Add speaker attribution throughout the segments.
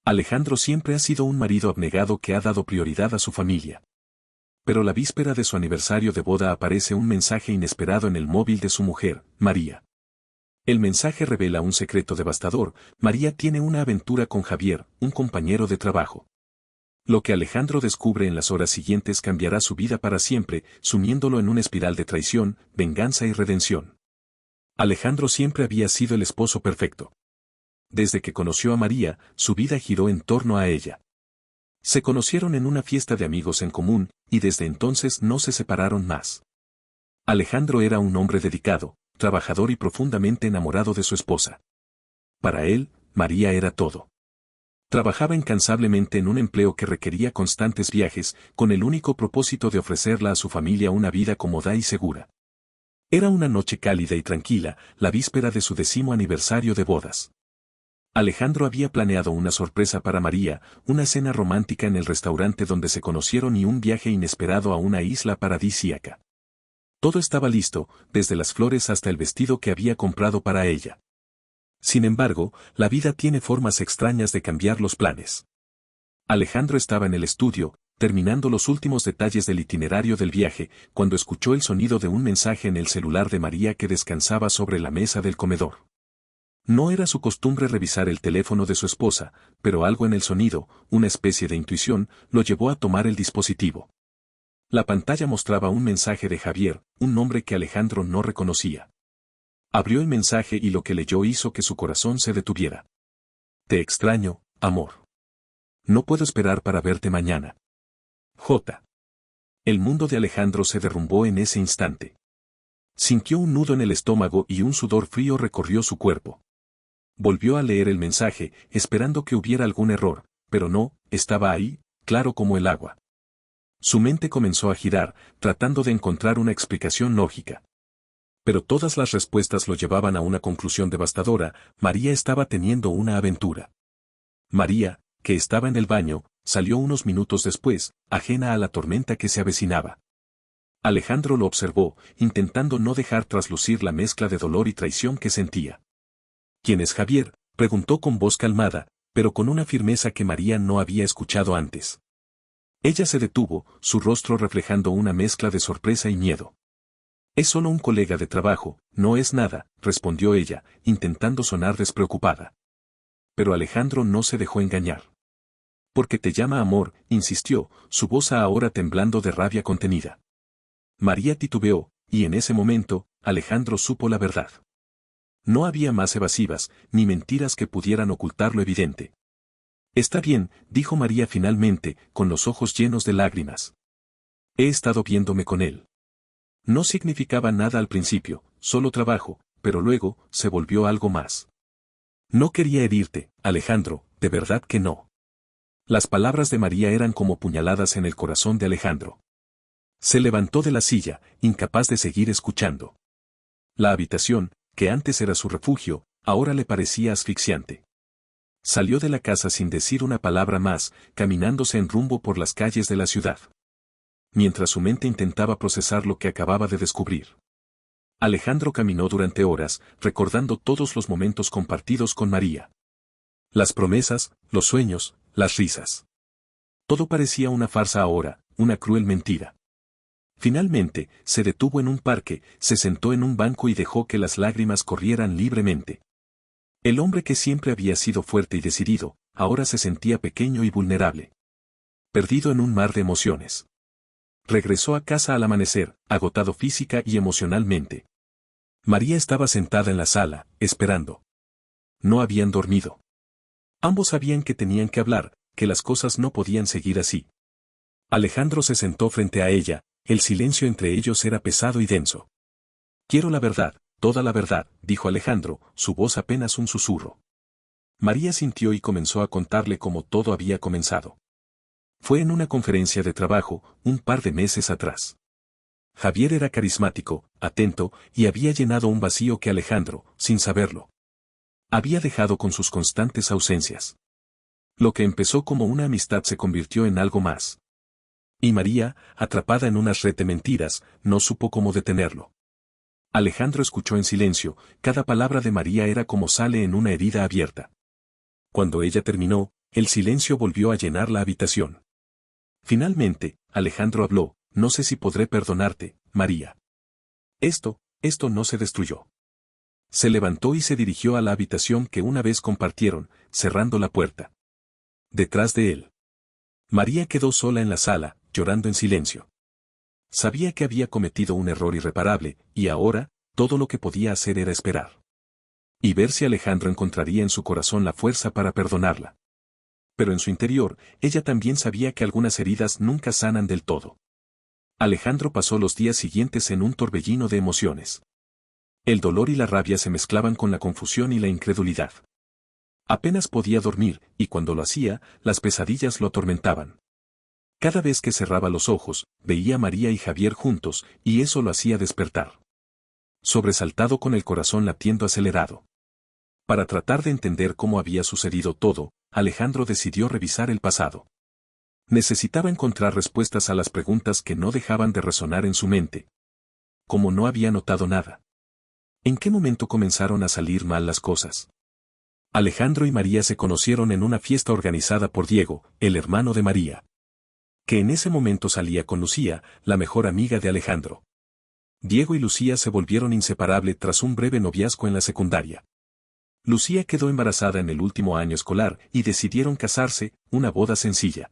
Speaker 1: Alejandro siempre ha sido un marido abnegado que ha dado prioridad a su familia. Pero la víspera de su aniversario de boda aparece un mensaje inesperado en el móvil de su mujer, María. El mensaje revela un secreto devastador: María tiene una aventura con Javier, un compañero de trabajo. Lo que Alejandro descubre en las horas siguientes cambiará su vida para siempre, sumiéndolo en una espiral de traición, venganza y redención. Alejandro siempre había sido el esposo perfecto. Desde que conoció a María, su vida giró en torno a ella. Se conocieron en una fiesta de amigos en común, y desde entonces no se separaron más. Alejandro era un hombre dedicado, trabajador y profundamente enamorado de su esposa. Para él, María era todo. Trabajaba incansablemente en un empleo que requería constantes viajes, con el único propósito de ofrecerla a su familia una vida cómoda y segura. Era una noche cálida y tranquila, la víspera de su 10º aniversario de bodas. Alejandro había planeado una sorpresa para María, una cena romántica en el restaurante donde se conocieron y un viaje inesperado a una isla paradisíaca. Todo estaba listo, desde las flores hasta el vestido que había comprado para ella. Sin embargo, la vida tiene formas extrañas de cambiar los planes. Alejandro estaba en el estudio, terminando los últimos detalles del itinerario del viaje, cuando escuchó el sonido de un mensaje en el celular de María que descansaba sobre la mesa del comedor. No era su costumbre revisar el teléfono de su esposa, pero algo en el sonido, una especie de intuición, lo llevó a tomar el dispositivo. La pantalla mostraba un mensaje de Javier, un nombre que Alejandro no reconocía. Abrió el mensaje y lo que leyó hizo que su corazón se detuviera. Te extraño, amor. No puedo esperar para verte mañana. J. El mundo de Alejandro se derrumbó en ese instante. Sintió un nudo en el estómago y un sudor frío recorrió su cuerpo. Volvió a leer el mensaje, esperando que hubiera algún error, pero no, estaba ahí, claro como el agua. Su mente comenzó a girar, tratando de encontrar una explicación lógica. Pero todas las respuestas lo llevaban a una conclusión devastadora: María estaba teniendo una aventura. María, que estaba en el baño, salió unos minutos después, ajena a la tormenta que se avecinaba. Alejandro lo observó, intentando no dejar traslucir la mezcla de dolor y traición que sentía. ¿Quién es Javier?, preguntó con voz calmada, pero con una firmeza que María no había escuchado antes. Ella se detuvo, su rostro reflejando una mezcla de sorpresa y miedo. Es solo un colega de trabajo, no es nada, respondió ella, intentando sonar despreocupada. Pero Alejandro no se dejó engañar. Porque te llama amor, insistió, su voz ahora temblando de rabia contenida. María titubeó, y en ese momento, Alejandro supo la verdad. No había más evasivas, ni mentiras que pudieran ocultar lo evidente. Está bien, dijo María finalmente, con los ojos llenos de lágrimas. He estado viéndome con él. No significaba nada al principio, solo trabajo, pero luego, se volvió algo más. No quería herirte, Alejandro, de verdad que no. Las palabras de María eran como puñaladas en el corazón de Alejandro. Se levantó de la silla, incapaz de seguir escuchando. La habitación, que antes era su refugio, ahora le parecía asfixiante. Salió de la casa sin decir una palabra más, caminándose en rumbo por las calles de la ciudad. Mientras su mente intentaba procesar lo que acababa de descubrir. Alejandro caminó durante horas, recordando todos los momentos compartidos con María. Las promesas, los sueños, las risas. Todo parecía una farsa ahora, una cruel mentira. Finalmente, se detuvo en un parque, se sentó en un banco y dejó que las lágrimas corrieran libremente. El hombre que siempre había sido fuerte y decidido, ahora se sentía pequeño y vulnerable. Perdido en un mar de emociones. Regresó a casa al amanecer, agotado física y emocionalmente. María estaba sentada en la sala, esperando. No habían dormido. Ambos sabían que tenían que hablar, que las cosas no podían seguir así. Alejandro se sentó frente a ella, el silencio entre ellos era pesado y denso. Quiero la verdad, toda la verdad, dijo Alejandro, su voz apenas un susurro. María sintió y comenzó a contarle cómo todo había comenzado. Fue en una conferencia de trabajo, un par de meses atrás. Javier era carismático, atento, y había llenado un vacío que Alejandro, sin saberlo, había dejado con sus constantes ausencias. Lo que empezó como una amistad se convirtió en algo más. Y María, atrapada en una red de mentiras, no supo cómo detenerlo. Alejandro escuchó en silencio, cada palabra de María era como sale en una herida abierta. Cuando ella terminó, El silencio volvió a llenar la habitación. Finalmente, Alejandro habló: no sé si podré perdonarte, María. Esto no se destruyó. Se levantó y se dirigió a la habitación que una vez compartieron, cerrando la puerta. Detrás de él, María quedó sola en la sala, llorando en silencio. Sabía que había cometido un error irreparable, y ahora, todo lo que podía hacer era esperar. Y ver si Alejandro encontraría en su corazón la fuerza para perdonarla. Pero en su interior, ella también sabía que algunas heridas nunca sanan del todo. Alejandro pasó los días siguientes en un torbellino de emociones. El dolor y la rabia se mezclaban con la confusión y la incredulidad. Apenas podía dormir, y cuando lo hacía, las pesadillas lo atormentaban. Cada vez que cerraba los ojos, veía a María y Javier juntos, y eso lo hacía despertar. Sobresaltado, con el corazón latiendo acelerado. Para tratar de entender cómo había sucedido todo, Alejandro decidió revisar el pasado. Necesitaba encontrar respuestas a las preguntas que no dejaban de resonar en su mente. Como no había notado nada. ¿En qué momento comenzaron a salir mal las cosas? Alejandro y María se conocieron en una fiesta organizada por Diego, el hermano de María, que en ese momento salía con Lucía, la mejor amiga de Alejandro. Diego y Lucía se volvieron inseparables tras un breve noviazgo en la secundaria. Lucía quedó embarazada en el último año escolar y decidieron casarse, una boda sencilla,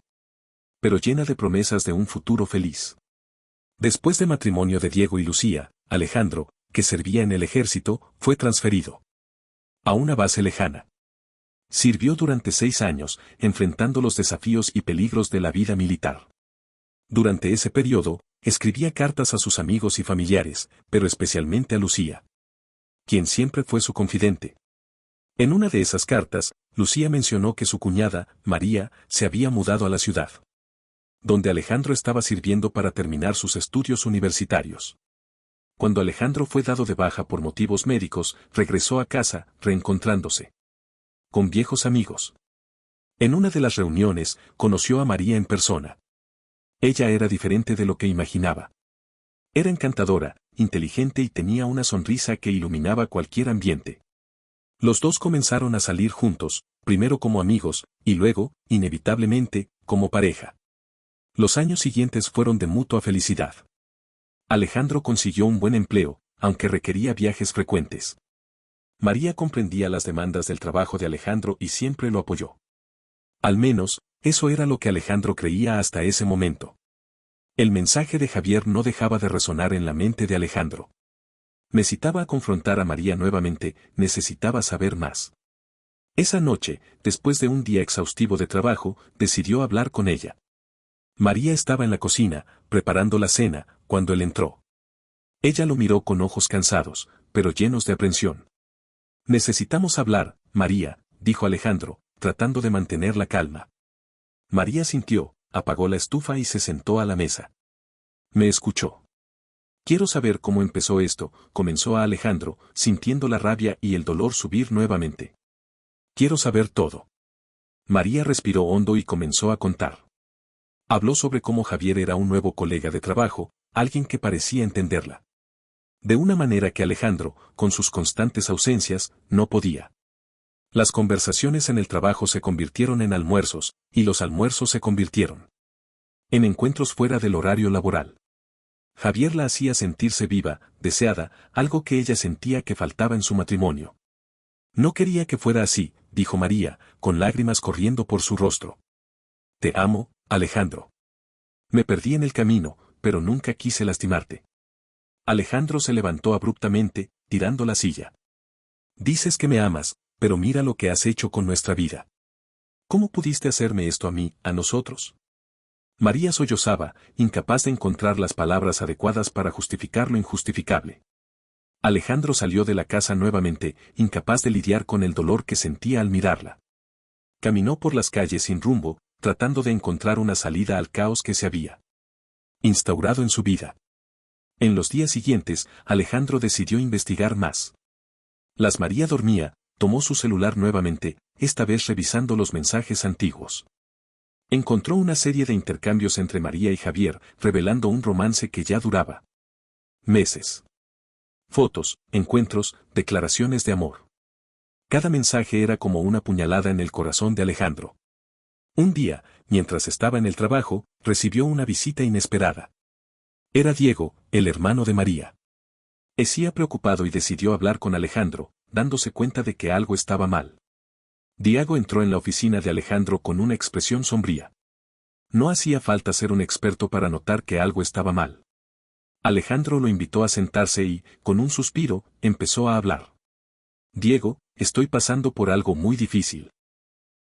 Speaker 1: pero llena de promesas de un futuro feliz. Después del matrimonio de Diego y Lucía, Alejandro, que servía en el ejército, fue transferido a una base lejana. Sirvió durante 6 años, enfrentando los desafíos y peligros de la vida militar. Durante ese periodo, escribía cartas a sus amigos y familiares, pero especialmente a Lucía, quien siempre fue su confidente. En una de esas cartas, Lucía mencionó que su cuñada, María, se había mudado a la ciudad, donde Alejandro estaba sirviendo para terminar sus estudios universitarios. Cuando Alejandro fue dado de baja por motivos médicos, regresó a casa, reencontrándose con viejos amigos. En una de las reuniones, conoció a María en persona. Ella era diferente de lo que imaginaba. Era encantadora, inteligente y tenía una sonrisa que iluminaba cualquier ambiente. Los dos comenzaron a salir juntos, primero como amigos, y luego, inevitablemente, como pareja. Los años siguientes fueron de mutua felicidad. Alejandro consiguió un buen empleo, aunque requería viajes frecuentes. María comprendía las demandas del trabajo de Alejandro y siempre lo apoyó. Al menos, eso era lo que Alejandro creía hasta ese momento. El mensaje de Javier no dejaba de resonar en la mente de Alejandro. Necesitaba confrontar a María nuevamente, necesitaba saber más. Esa noche, después de un día exhaustivo de trabajo, decidió hablar con ella. María estaba en la cocina, preparando la cena, cuando él entró. Ella lo miró con ojos cansados, pero llenos de aprensión. Necesitamos hablar, María, dijo Alejandro, tratando de mantener la calma. María sintió, apagó la estufa y se sentó a la mesa. Me escuchó. Quiero saber cómo empezó esto, comenzó a Alejandro, sintiendo la rabia y el dolor subir nuevamente. Quiero saber todo. María respiró hondo y comenzó a contar. Habló sobre cómo Javier era un nuevo colega de trabajo, alguien que parecía entenderla. De una manera que Alejandro, con sus constantes ausencias, no podía. Las conversaciones en el trabajo se convirtieron en almuerzos, y los almuerzos se convirtieron en encuentros fuera del horario laboral. Javier la hacía sentirse viva, deseada, algo que ella sentía que faltaba en su matrimonio. No quería que fuera así, dijo María, con lágrimas corriendo por su rostro. Te amo, Alejandro. Me perdí en el camino, pero nunca quise lastimarte. Alejandro se levantó abruptamente, tirando la silla. Dices que me amas, pero mira lo que has hecho con nuestra vida. ¿Cómo pudiste hacerme esto a mí, a nosotros? María sollozaba, incapaz de encontrar las palabras adecuadas para justificar lo injustificable. Alejandro salió de la casa nuevamente, incapaz de lidiar con el dolor que sentía al mirarla. Caminó por las calles sin rumbo, tratando de encontrar una salida al caos que se había instaurado en su vida. En los días siguientes, Alejandro decidió investigar más. María dormía, tomó su celular nuevamente, esta vez revisando los mensajes antiguos. Encontró una serie de intercambios entre María y Javier, revelando un romance que ya duraba meses. Fotos, encuentros, declaraciones de amor. Cada mensaje era como una puñalada en el corazón de Alejandro. Un día, mientras estaba en el trabajo, recibió una visita inesperada. Era Diego, el hermano de María. Estaba preocupado y decidió hablar con Alejandro, dándose cuenta de que algo estaba mal. Diego entró en la oficina de Alejandro con una expresión sombría. No hacía falta ser un experto para notar que algo estaba mal. Alejandro lo invitó a sentarse y, con un suspiro, empezó a hablar. Diego, estoy pasando por algo muy difícil.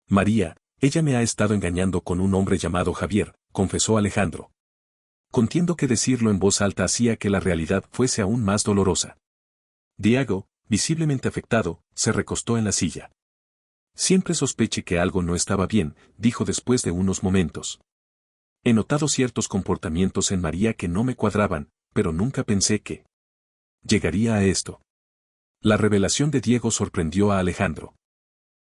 Speaker 1: María, ella me ha estado engañando con un hombre llamado Javier, confesó Alejandro. Contiendo que decirlo en voz alta hacía que la realidad fuese aún más dolorosa. Diego, visiblemente afectado, se recostó en la silla. Siempre sospeché que algo no estaba bien, dijo después de unos momentos. He notado ciertos comportamientos en María que no me cuadraban, pero nunca pensé que llegaría a esto. La revelación de Diego sorprendió a Alejandro.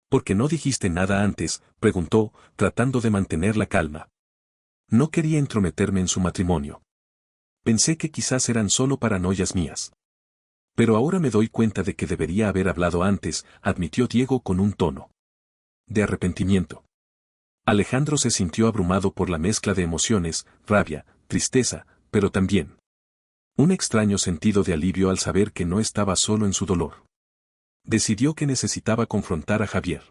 Speaker 1: ¿Por qué no dijiste nada antes?, preguntó, tratando de mantener la calma. No quería entrometerme en su matrimonio. Pensé que quizás eran solo paranoias mías. Pero ahora me doy cuenta de que debería haber hablado antes, admitió Diego con un tono de arrepentimiento. Alejandro se sintió abrumado por la mezcla de emociones, rabia, tristeza, pero también un extraño sentido de alivio al saber que no estaba solo en su dolor. Decidió que necesitaba confrontar a Javier.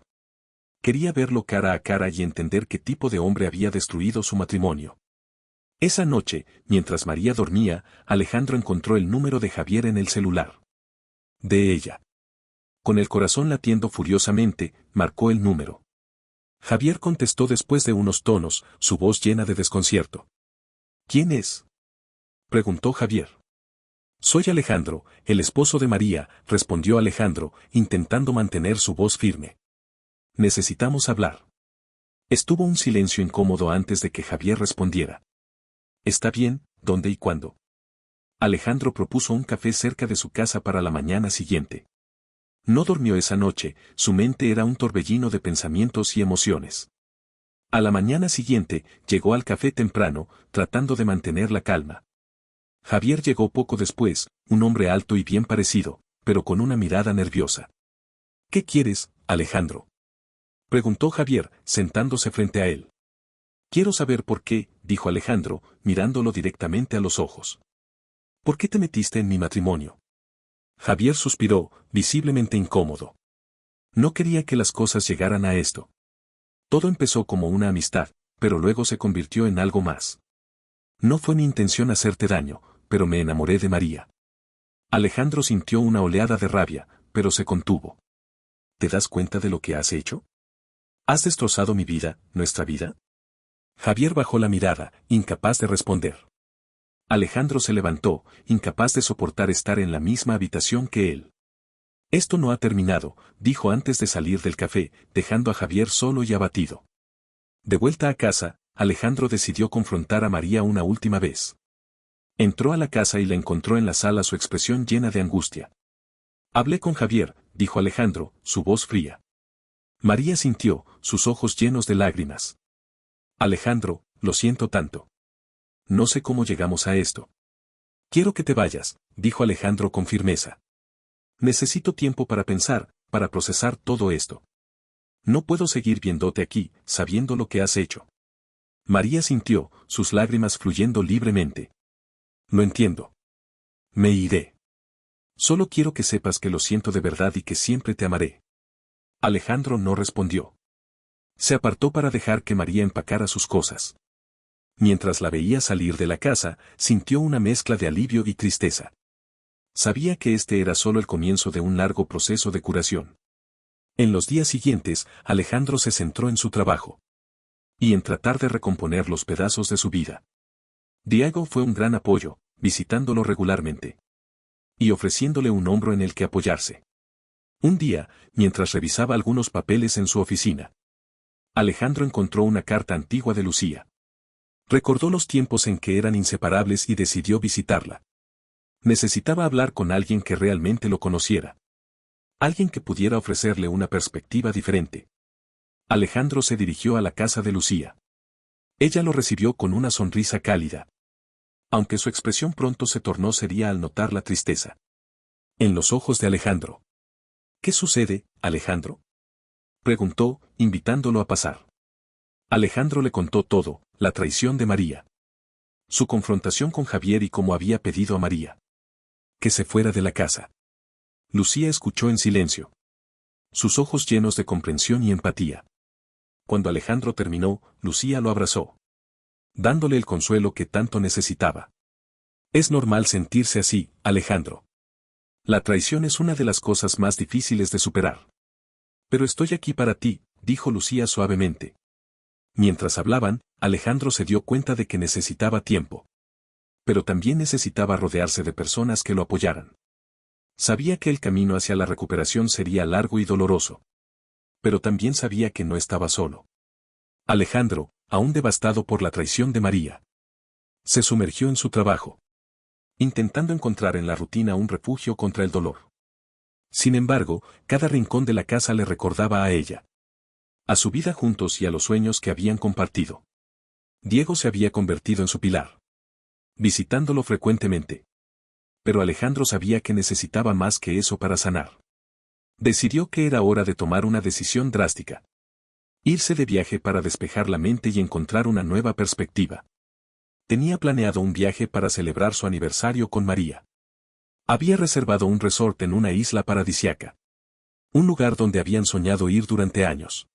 Speaker 1: Quería verlo cara a cara y entender qué tipo de hombre había destruido su matrimonio. Esa noche, mientras María dormía, Alejandro encontró el número de Javier en el celular de ella. Con el corazón latiendo furiosamente, marcó el número. Javier contestó después de unos tonos, su voz llena de desconcierto. ¿Quién es?, preguntó Javier. Soy Alejandro, el esposo de María, respondió Alejandro, intentando mantener su voz firme. Necesitamos hablar. Estuvo un silencio incómodo antes de que Javier respondiera. Está bien, ¿dónde y cuándo? Alejandro propuso un café cerca de su casa para la mañana siguiente. No durmió esa noche, su mente era un torbellino de pensamientos y emociones. A la mañana siguiente, llegó al café temprano, tratando de mantener la calma. Javier llegó poco después, un hombre alto y bien parecido, pero con una mirada nerviosa. ¿Qué quieres, Alejandro?, preguntó Javier, sentándose frente a él. Quiero saber por qué, dijo Alejandro, mirándolo directamente a los ojos. ¿Por qué te metiste en mi matrimonio? Javier suspiró, visiblemente incómodo. No quería que las cosas llegaran a esto. Todo empezó como una amistad, pero luego se convirtió en algo más. No fue mi intención hacerte daño, pero me enamoré de María. Alejandro sintió una oleada de rabia, pero se contuvo. ¿Te das cuenta de lo que has hecho? ¿Has destrozado mi vida, nuestra vida? Javier bajó la mirada, incapaz de responder. Alejandro se levantó, incapaz de soportar estar en la misma habitación que él. Esto no ha terminado, dijo antes de salir del café, dejando a Javier solo y abatido. De vuelta a casa, Alejandro decidió confrontar a María una última vez. Entró a la casa y la encontró en la sala, su expresión llena de angustia. Hablé con Javier, dijo Alejandro, su voz fría. María sintió, sus ojos llenos de lágrimas. Alejandro, lo siento tanto. No sé cómo llegamos a esto. Quiero que te vayas, dijo Alejandro con firmeza. Necesito tiempo para pensar, para procesar todo esto. No puedo seguir viéndote aquí, sabiendo lo que has hecho. María sintió, sus lágrimas fluyendo libremente. Lo entiendo. Me iré. Solo quiero que sepas que lo siento de verdad y que siempre te amaré. Alejandro no respondió. Se apartó para dejar que María empacara sus cosas. Mientras la veía salir de la casa, sintió una mezcla de alivio y tristeza. Sabía que este era solo el comienzo de un largo proceso de curación. En los días siguientes, Alejandro se centró en su trabajo y en tratar de recomponer los pedazos de su vida. Diego fue un gran apoyo, visitándolo regularmente y ofreciéndole un hombro en el que apoyarse. Un día, mientras revisaba algunos papeles en su oficina, Alejandro encontró una carta antigua de Lucía. Recordó los tiempos en que eran inseparables y decidió visitarla. Necesitaba hablar con alguien que realmente lo conociera. Alguien que pudiera ofrecerle una perspectiva diferente. Alejandro se dirigió a la casa de Lucía. Ella lo recibió con una sonrisa cálida. Aunque su expresión pronto se tornó seria al notar la tristeza en los ojos de Alejandro. ¿Qué sucede, Alejandro?, preguntó, invitándolo a pasar. Alejandro le contó todo, la traición de María, su confrontación con Javier y cómo había pedido a María que se fuera de la casa. Lucía escuchó en silencio, sus ojos llenos de comprensión y empatía. Cuando Alejandro terminó, Lucía lo abrazó, dándole el consuelo que tanto necesitaba. Es normal sentirse así, Alejandro. La traición es una de las cosas más difíciles de superar. Pero estoy aquí para ti, dijo Lucía suavemente. Mientras hablaban, Alejandro se dio cuenta de que necesitaba tiempo. Pero también necesitaba rodearse de personas que lo apoyaran. Sabía que el camino hacia la recuperación sería largo y doloroso. Pero también sabía que no estaba solo. Alejandro, aún devastado por la traición de María, se sumergió en su trabajo, intentando encontrar en la rutina un refugio contra el dolor. Sin embargo, cada rincón de la casa le recordaba a ella, a su vida juntos y a los sueños que habían compartido. Diego se había convertido en su pilar, visitándolo frecuentemente. Pero Alejandro sabía que necesitaba más que eso para sanar. Decidió que era hora de tomar una decisión drástica. Irse de viaje para despejar la mente y encontrar una nueva perspectiva. Tenía planeado un viaje para celebrar su aniversario con María. Había reservado un resort en una isla paradisiaca. Un lugar donde habían soñado ir durante años.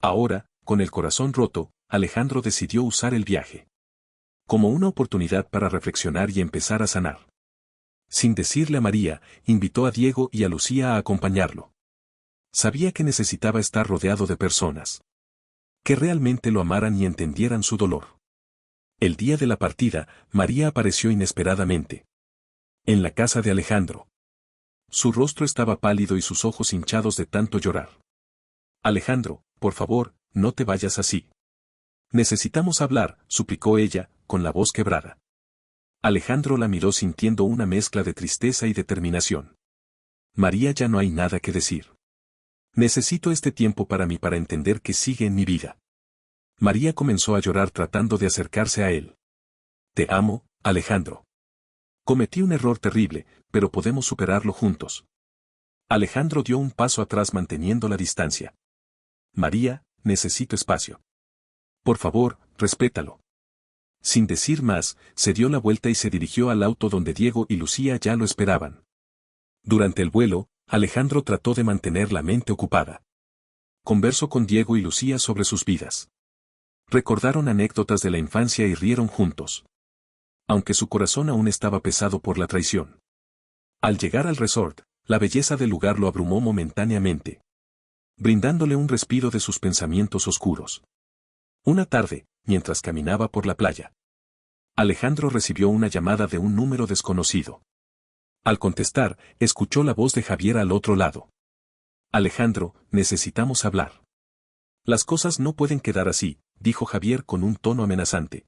Speaker 1: Ahora, con el corazón roto, Alejandro decidió usar el viaje como una oportunidad para reflexionar y empezar a sanar. Sin decirle a María, invitó a Diego y a Lucía a acompañarlo. Sabía que necesitaba estar rodeado de personas que realmente lo amaran y entendieran su dolor. El día de la partida, María apareció inesperadamente en la casa de Alejandro. Su rostro estaba pálido y sus ojos hinchados de tanto llorar. Alejandro, por favor, no te vayas así. Necesitamos hablar, suplicó ella, con la voz quebrada. Alejandro la miró sintiendo una mezcla de tristeza y determinación. María, ya no hay nada que decir. Necesito este tiempo para mí para entender qué sigue en mi vida. María comenzó a llorar tratando de acercarse a él. Te amo, Alejandro. Cometí un error terrible, pero podemos superarlo juntos. Alejandro dio un paso atrás manteniendo la distancia. María, necesito espacio. Por favor, respétalo. Sin decir más, se dio la vuelta y se dirigió al auto donde Diego y Lucía ya lo esperaban. Durante el vuelo, Alejandro trató de mantener la mente ocupada. Conversó con Diego y Lucía sobre sus vidas. Recordaron anécdotas de la infancia y rieron juntos. Aunque su corazón aún estaba pesado por la traición. Al llegar al resort, la belleza del lugar lo abrumó momentáneamente, brindándole un respiro de sus pensamientos oscuros. Una tarde, mientras caminaba por la playa, Alejandro recibió una llamada de un número desconocido. Al contestar, escuchó la voz de Javier al otro lado. Alejandro, necesitamos hablar. Las cosas no pueden quedar así, dijo Javier con un tono amenazante.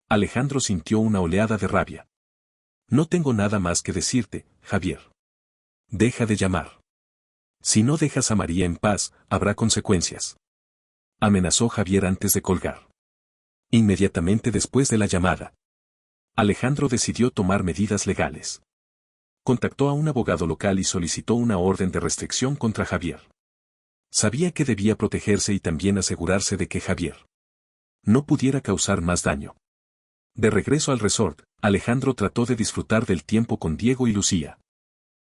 Speaker 1: Alejandro sintió una oleada de rabia. No tengo nada más que decirte, Javier. Deja de llamar. Si no dejas a María en paz, habrá consecuencias. Amenazó Javier antes de colgar. Inmediatamente después de la llamada, Alejandro decidió tomar medidas legales. Contactó a un abogado local y solicitó una orden de restricción contra Javier. Sabía que debía protegerse y también asegurarse de que Javier no pudiera causar más daño. De regreso al resort, Alejandro trató de disfrutar del tiempo con Diego y Lucía.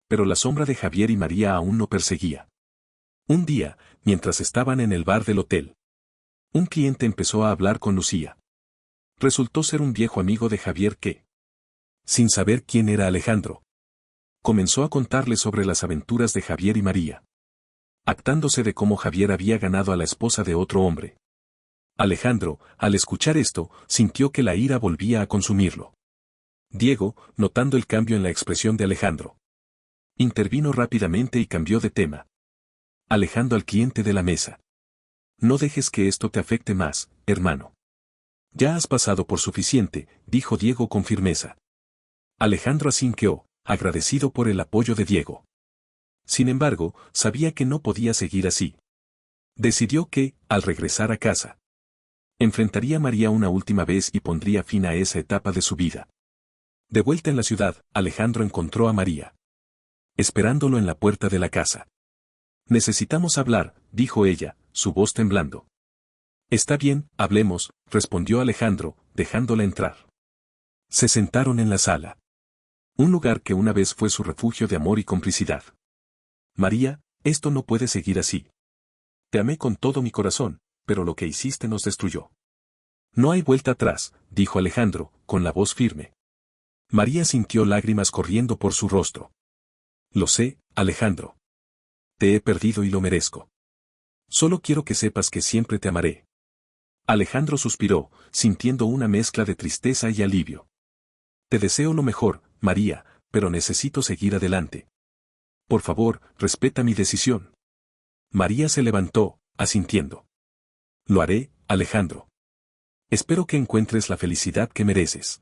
Speaker 1: Pero la sombra de Javier y María aún lo perseguía. Un día, mientras estaban en el bar del hotel, un cliente empezó a hablar con Lucía. Resultó ser un viejo amigo de Javier que, sin saber quién era Alejandro, comenzó a contarle sobre las aventuras de Javier y María, actándose de cómo Javier había ganado a la esposa de otro hombre. Alejandro, al escuchar esto, sintió que la ira volvía a consumirlo. Diego, notando el cambio en la expresión de Alejandro, intervino rápidamente y cambió de tema, alejando al cliente de la mesa. No dejes que esto te afecte más, hermano. Ya has pasado por suficiente, dijo Diego con firmeza. Alejandro asintió, agradecido por el apoyo de Diego. Sin embargo, sabía que no podía seguir así. Decidió que, al regresar a casa, enfrentaría a María una última vez y pondría fin a esa etapa de su vida. De vuelta en la ciudad, Alejandro encontró a María, esperándolo en la puerta de la casa. Necesitamos hablar, dijo ella, su voz temblando. Está bien, hablemos, respondió Alejandro, dejándola entrar. Se sentaron en la sala. Un lugar que una vez fue su refugio de amor y complicidad. María, esto no puede seguir así. Te amé con todo mi corazón, pero lo que hiciste nos destruyó. No hay vuelta atrás, dijo Alejandro, con la voz firme. María sintió lágrimas corriendo por su rostro. Lo sé, Alejandro. Te he perdido y lo merezco. Solo quiero que sepas que siempre te amaré. Alejandro suspiró, sintiendo una mezcla de tristeza y alivio. Te deseo lo mejor, María, pero necesito seguir adelante. Por favor, respeta mi decisión. María se levantó, asintiendo. Lo haré, Alejandro. Espero que encuentres la felicidad que mereces.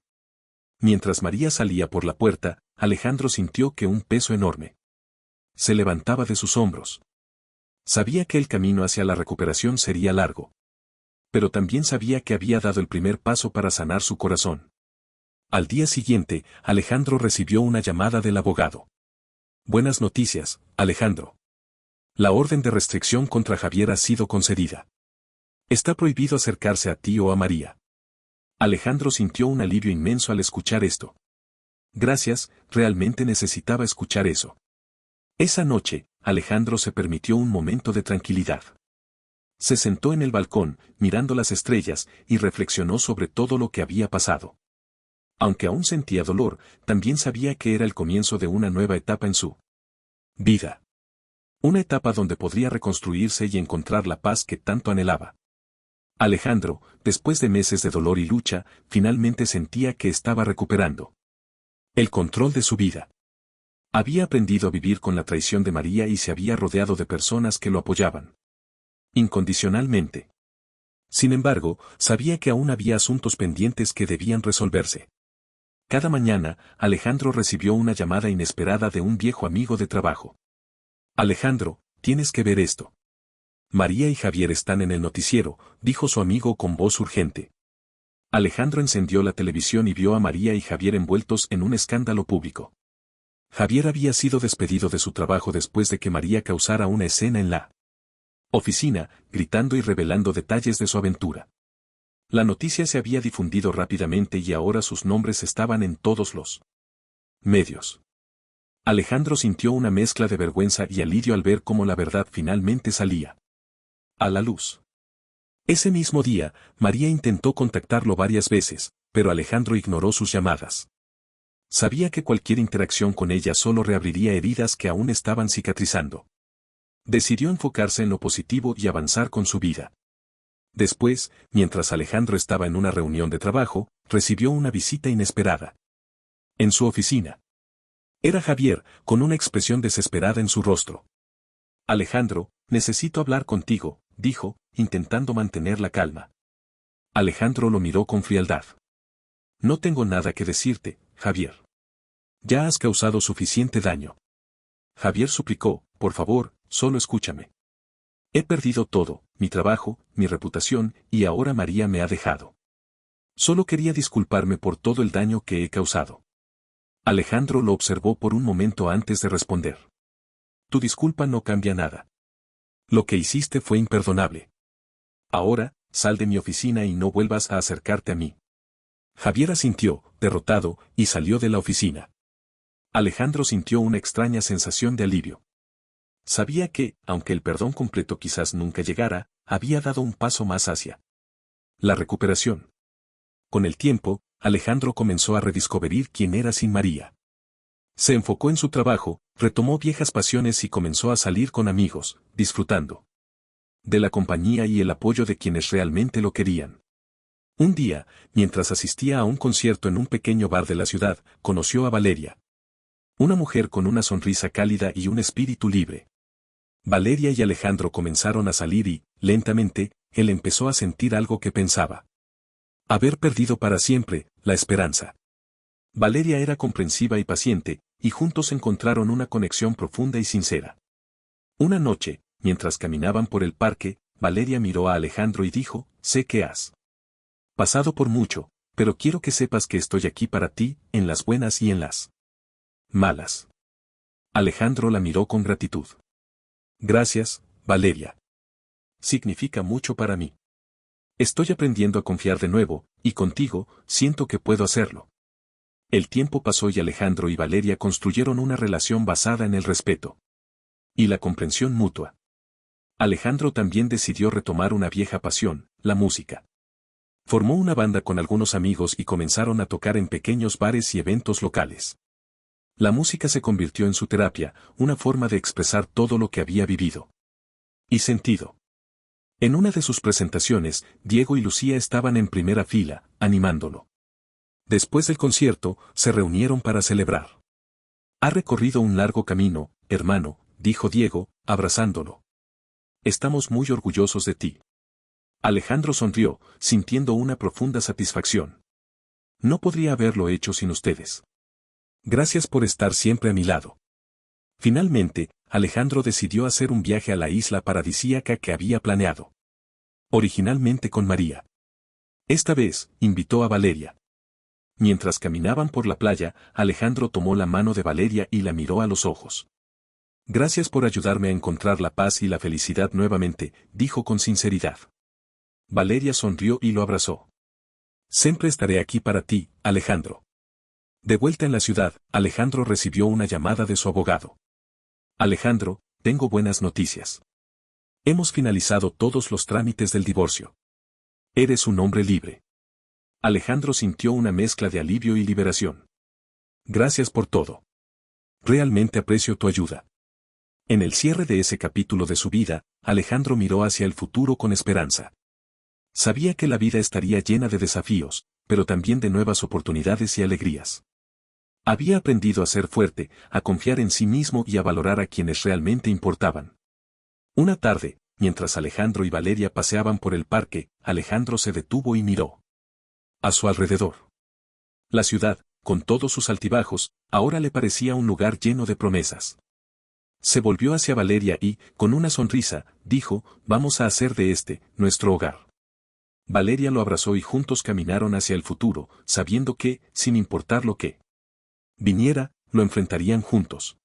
Speaker 1: Mientras María salía por la puerta, Alejandro sintió que un peso enorme se levantaba de sus hombros. Sabía que el camino hacia la recuperación sería largo. Pero también sabía que había dado el primer paso para sanar su corazón. Al día siguiente, Alejandro recibió una llamada del abogado. Buenas noticias, Alejandro. La orden de restricción contra Javier ha sido concedida. Está prohibido acercarse a ti o a María. Alejandro sintió un alivio inmenso al escuchar esto. Gracias, realmente necesitaba escuchar eso. Esa noche, Alejandro se permitió un momento de tranquilidad. Se sentó en el balcón, mirando las estrellas, y reflexionó sobre todo lo que había pasado. Aunque aún sentía dolor, también sabía que era el comienzo de una nueva etapa en su vida. Una etapa donde podría reconstruirse y encontrar la paz que tanto anhelaba. Alejandro, después de meses de dolor y lucha, finalmente sentía que estaba recuperando el control de su vida. Había aprendido a vivir con la traición de María y se había rodeado de personas que lo apoyaban incondicionalmente. Sin embargo, sabía que aún había asuntos pendientes que debían resolverse. Cada mañana, Alejandro recibió una llamada inesperada de un viejo amigo de trabajo. Alejandro, tienes que ver esto. María y Javier están en el noticiero, dijo su amigo con voz urgente. Alejandro encendió la televisión y vio a María y Javier envueltos en un escándalo público. Javier había sido despedido de su trabajo después de que María causara una escena en la oficina, gritando y revelando detalles de su aventura. La noticia se había difundido rápidamente y ahora sus nombres estaban en todos los medios. Alejandro sintió una mezcla de vergüenza y alivio al ver cómo la verdad finalmente salía a la luz. Ese mismo día, María intentó contactarlo varias veces, pero Alejandro ignoró sus llamadas. Sabía que cualquier interacción con ella solo reabriría heridas que aún estaban cicatrizando. Decidió enfocarse en lo positivo y avanzar con su vida. Después, mientras Alejandro estaba en una reunión de trabajo, recibió una visita inesperada. En su oficina. Era Javier, con una expresión desesperada en su rostro. Alejandro, necesito hablar contigo, dijo, intentando mantener la calma. Alejandro lo miró con frialdad. No tengo nada que decirte, Javier. Ya has causado suficiente daño. Javier suplicó, por favor, solo escúchame. He perdido todo, mi trabajo, mi reputación, y ahora María me ha dejado. Solo quería disculparme por todo el daño que he causado. Alejandro lo observó por un momento antes de responder. Tu disculpa no cambia nada. Lo que hiciste fue imperdonable. Ahora, sal de mi oficina y no vuelvas a acercarte a mí. Javier asintió, derrotado, y salió de la oficina. Alejandro sintió una extraña sensación de alivio. Sabía que, aunque el perdón completo quizás nunca llegara, había dado un paso más hacia la recuperación. Con el tiempo, Alejandro comenzó a redescubrir quién era sin María. Se enfocó en su trabajo, retomó viejas pasiones y comenzó a salir con amigos, disfrutando de la compañía y el apoyo de quienes realmente lo querían. Un día, mientras asistía a un concierto en un pequeño bar de la ciudad, conoció a Valeria. Una mujer con una sonrisa cálida y un espíritu libre. Valeria y Alejandro comenzaron a salir y, lentamente, él empezó a sentir algo que pensaba haber perdido para siempre, la esperanza. Valeria era comprensiva y paciente, y juntos encontraron una conexión profunda y sincera. Una noche, mientras caminaban por el parque, Valeria miró a Alejandro y dijo, sé que has pasado por mucho, pero quiero que sepas que estoy aquí para ti, en las buenas y en las malas. Alejandro la miró con gratitud. Gracias, Valeria. Significa mucho para mí. Estoy aprendiendo a confiar de nuevo, y contigo, siento que puedo hacerlo. El tiempo pasó y Alejandro y Valeria construyeron una relación basada en el respeto y la comprensión mutua. Alejandro también decidió retomar una vieja pasión, la música. Formó una banda con algunos amigos y comenzaron a tocar en pequeños bares y eventos locales. La música se convirtió en su terapia, una forma de expresar todo lo que había vivido y sentido. En una de sus presentaciones, Diego y Lucía estaban en primera fila, animándolo. Después del concierto, se reunieron para celebrar. Ha recorrido un largo camino, hermano, dijo Diego, abrazándolo. Estamos muy orgullosos de ti. Alejandro sonrió, sintiendo una profunda satisfacción. No podría haberlo hecho sin ustedes. Gracias por estar siempre a mi lado. Finalmente, Alejandro decidió hacer un viaje a la isla paradisíaca que había planeado. Originalmente con María. Esta vez, invitó a Valeria. Mientras caminaban por la playa, Alejandro tomó la mano de Valeria y la miró a los ojos. Gracias por ayudarme a encontrar la paz y la felicidad nuevamente, dijo con sinceridad. Valeria sonrió y lo abrazó. Siempre estaré aquí para ti, Alejandro. De vuelta en la ciudad, Alejandro recibió una llamada de su abogado. Alejandro, tengo buenas noticias. Hemos finalizado todos los trámites del divorcio. Eres un hombre libre. Alejandro sintió una mezcla de alivio y liberación. Gracias por todo. Realmente aprecio tu ayuda. En el cierre de ese capítulo de su vida, Alejandro miró hacia el futuro con esperanza. Sabía que la vida estaría llena de desafíos, pero también de nuevas oportunidades y alegrías. Había aprendido a ser fuerte, a confiar en sí mismo y a valorar a quienes realmente importaban. Una tarde, mientras Alejandro y Valeria paseaban por el parque, Alejandro se detuvo y miró a su alrededor. La ciudad, con todos sus altibajos, ahora le parecía un lugar lleno de promesas. Se volvió hacia Valeria y, con una sonrisa, dijo, vamos a hacer de este, nuestro hogar. Valeria lo abrazó y juntos caminaron hacia el futuro, sabiendo que, sin importar lo que viniera, lo enfrentarían juntos.